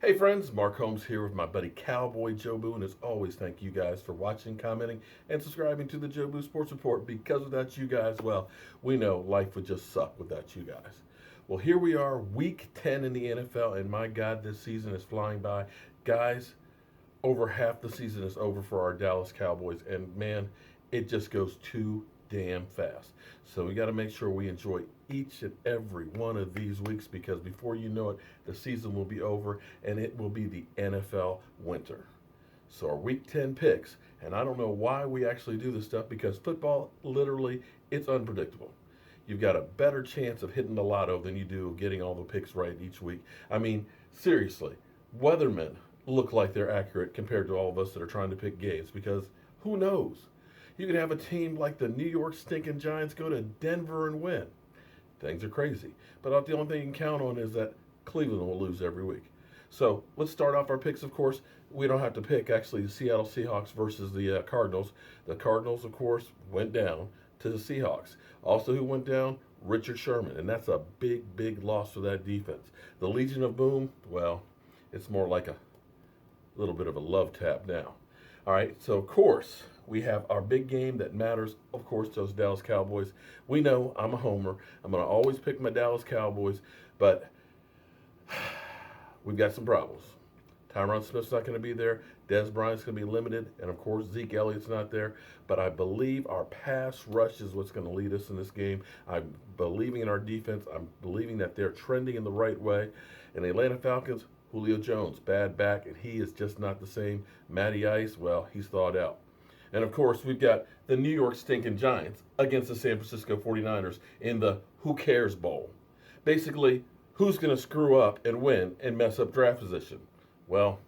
Hey friends, Mark Holmes here with my buddy CowboyJobu, and as always, thank you guys for watching, commenting, and subscribing to the Jobu Sports Report. Because without you guys, well, we know life would just suck without you guys. Well, here we are, week 10 in the NFL, and my God, this season is flying by. Guys, over half the season is over for our Dallas Cowboys, and man, it just goes too damn fast. So we got to make sure we enjoy each and every one of these weeks because before you know it, the season will be over and it will be the NFL winter. So our week 10 picks, and I don't know why we actually do this stuff because football, literally, it's unpredictable. You've got a better chance of hitting the lotto than you do of getting all the picks right each week. I mean, seriously, weathermen look like they're accurate compared to all of us that are trying to pick games because who knows? You could have a team like the New York stinking Giants go to Denver and win. Things are crazy. But the only thing you can count on is that Cleveland will lose every week. So let's start off our picks, of course. We don't have to pick, actually, the Seattle Seahawks versus the Cardinals. The Cardinals, of course, went down to the Seahawks. Also, who went down? Richard Sherman. And that's a big, big loss for that defense. The Legion of Boom, well, it's more like a little bit of a love tap now. All right, so of course, we have our big game that matters, of course, to those Dallas Cowboys. We know I'm a homer. I'm going to always pick my Dallas Cowboys, but we've got some problems. Tyron Smith's not going to be there. Dez Bryant's going to be limited. And, of course, Zeke Elliott's not there. But I believe our pass rush is what's going to lead us in this game. I'm believing in our defense. I'm believing that they're trending in the right way. And the Atlanta Falcons, Julio Jones, bad back, and he is just not the same. Matty Ice, well, he's thawed out. And, of course, we've got the New York stinking Giants against the San Francisco 49ers in the Who Cares Bowl. Basically, who's going to screw up and win and mess up draft position? Well,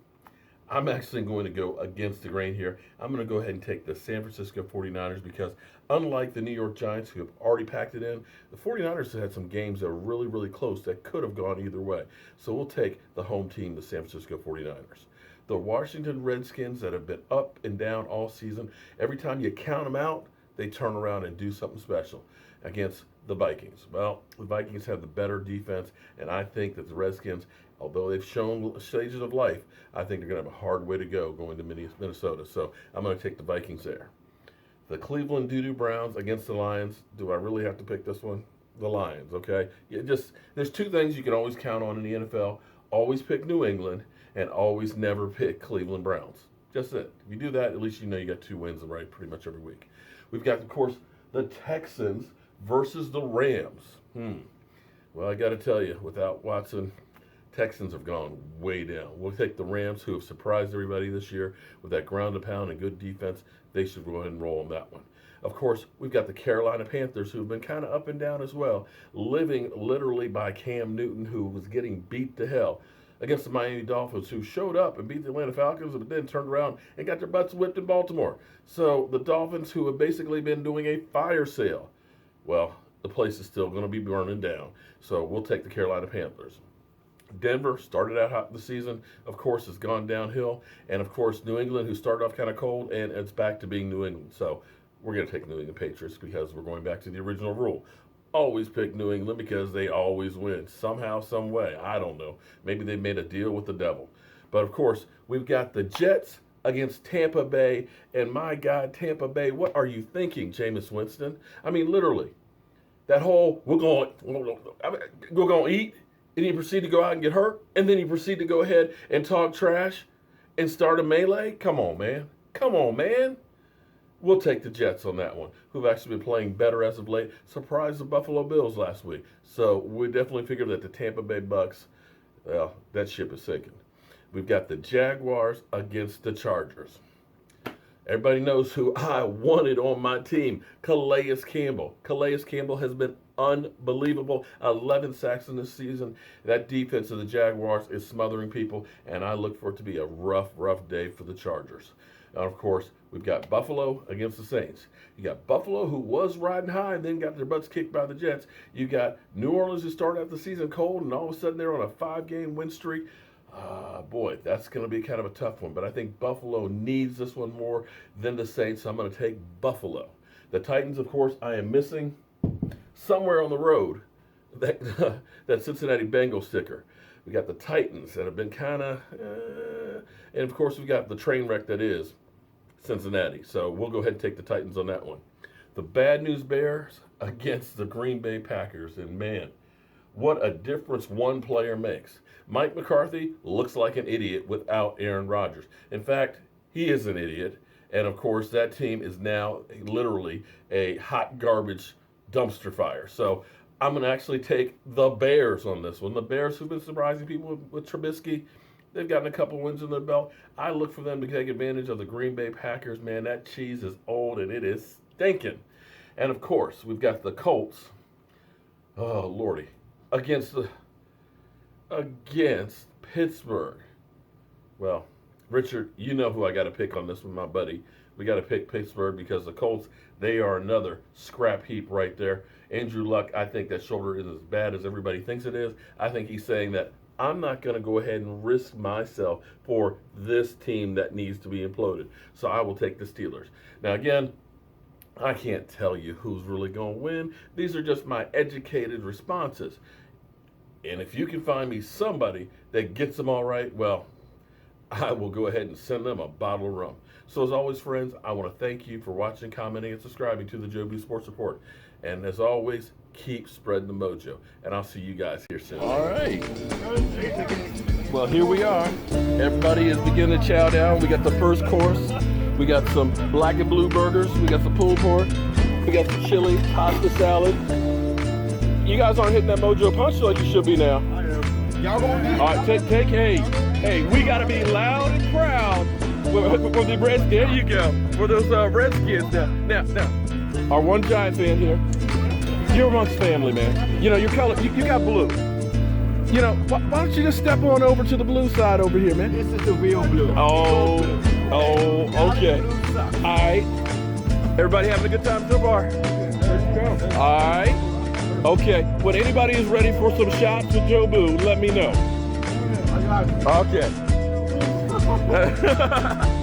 I'm actually going to go against the grain here. I'm going to go ahead and take the San Francisco 49ers because unlike the New York Giants who have already packed it in, the 49ers have had some games that are really, really close that could have gone either way. So we'll take the home team, the San Francisco 49ers. The Washington Redskins that have been up and down all season, every time you count them out, they turn around and do something special against the Vikings. Well, the Vikings have the better defense, and I think that the Redskins, although they've shown stages of life, I think they're going to have a hard way to go going to Minnesota. So I'm going to take the Vikings there. The Cleveland Doo-Doo Browns against the Lions. Do I really have to pick this one? The Lions, okay? There's two things you can always count on in the NFL. Always pick New England and always never pick Cleveland Browns. Just it. If you do that, at least you know you got 2 wins right pretty much every week. We've got, of course, the Texans versus the Rams. Well, I got to tell you, without Watson, Texans have gone way down. We'll take the Rams, who have surprised everybody this year with that ground and pound and good defense. They should go ahead and roll on that one. Of course, we've got the Carolina Panthers, who have been kind of up and down as well, living literally by Cam Newton, who was getting beat to hell, against the Miami Dolphins, who showed up and beat the Atlanta Falcons, but then turned around and got their butts whipped in Baltimore. So the Dolphins, who have basically been doing a fire sale, well, the place is still going to be burning down. So we'll take the Carolina Panthers. Denver started out hot the season, of course, has gone downhill. And, of course, New England, who started off kind of cold, and it's back to being New England. So we're going to take New England Patriots because we're going back to the original rule. Always pick New England because they always win. Somehow, some way. I don't know. Maybe they made a deal with the devil. But, of course, we've got the Jets against Tampa Bay. And, my God, Tampa Bay, what are you thinking, Jameis Winston? I mean, literally, that whole, we're going to eat. And you proceed to go out and get hurt. And then you proceed to go ahead and talk trash and start a melee. Come on, man. Come on, man. We'll take the Jets on that one, who've actually been playing better as of late. Surprised the Buffalo Bills last week. So we definitely figure that the Tampa Bay Bucks, well, that ship is sinking. We've got the Jaguars against the Chargers. Everybody knows who I wanted on my team, Calais Campbell. Calais Campbell has been unbelievable. 11 sacks in this season. That defense of the Jaguars is smothering people, and I look for it to be a rough, rough day for the Chargers. And, of course, we've got Buffalo against the Saints. You got Buffalo, who was riding high and then got their butts kicked by the Jets. You got New Orleans, who started out the season cold, and all of a sudden they're on a 5-game win streak. Boy, that's going to be kind of a tough one. But I think Buffalo needs this one more than the Saints, so I'm going to take Buffalo. The Titans, of course, I am missing somewhere on the road that Cincinnati Bengals sticker. We got the Titans that have been kind of, and of course we got the train wreck that is Cincinnati. So we'll go ahead and take the Titans on that one. The Bad News Bears against the Green Bay Packers, and man, what a difference one player makes. Mike McCarthy looks like an idiot without Aaron Rodgers. In fact, he is an idiot. And of course, that team is now literally a hot garbage dumpster fire. So I'm going to actually take the Bears on this one. The Bears, who've been surprising people with Trubisky, they've gotten a couple wins in their belt. I look for them to take advantage of the Green Bay Packers. Man, that cheese is old and it is stinking. And of course, we've got the Colts. Oh, Lordy. Against Pittsburgh. Well, Richard, you know who I got to pick on this one, my buddy. We got to pick Pittsburgh because the Colts, they are another scrap heap right there. Andrew Luck, I think that shoulder is as bad as everybody thinks it is. I think he's saying that I'm not going to go ahead and risk myself for this team that needs to be imploded. So I will take the Steelers. Now, again, I can't tell you who's really going to win. These are just my educated responses. And if you can find me somebody that gets them all right, well, I will go ahead and send them a bottle of rum. So as always, friends, I want to thank you for watching, commenting, and subscribing to the Jobu Sports Report. And as always, keep spreading the mojo. And I'll see you guys here soon. All right. Well, here we are. Everybody is beginning to chow down. We got the first course. We got some black and blue burgers. We got some pulled pork. We got some chili, pasta salad. You guys aren't hitting that mojo punch like you should be now. Y'all gonna be? All right, hey, we got to be loud and proud for the Reds. There you go. For those Redskins now. Our one Giant fan here. You're amongst family, man. You know, your color, you got blue. You know, why don't you just step on over to the blue side over here, man? This is the real blue. Oh, okay. All right. Everybody having a good time so far? Let's go. All right. Okay. When anybody is ready for some shots with Jobu, let me know. I got it. Okay.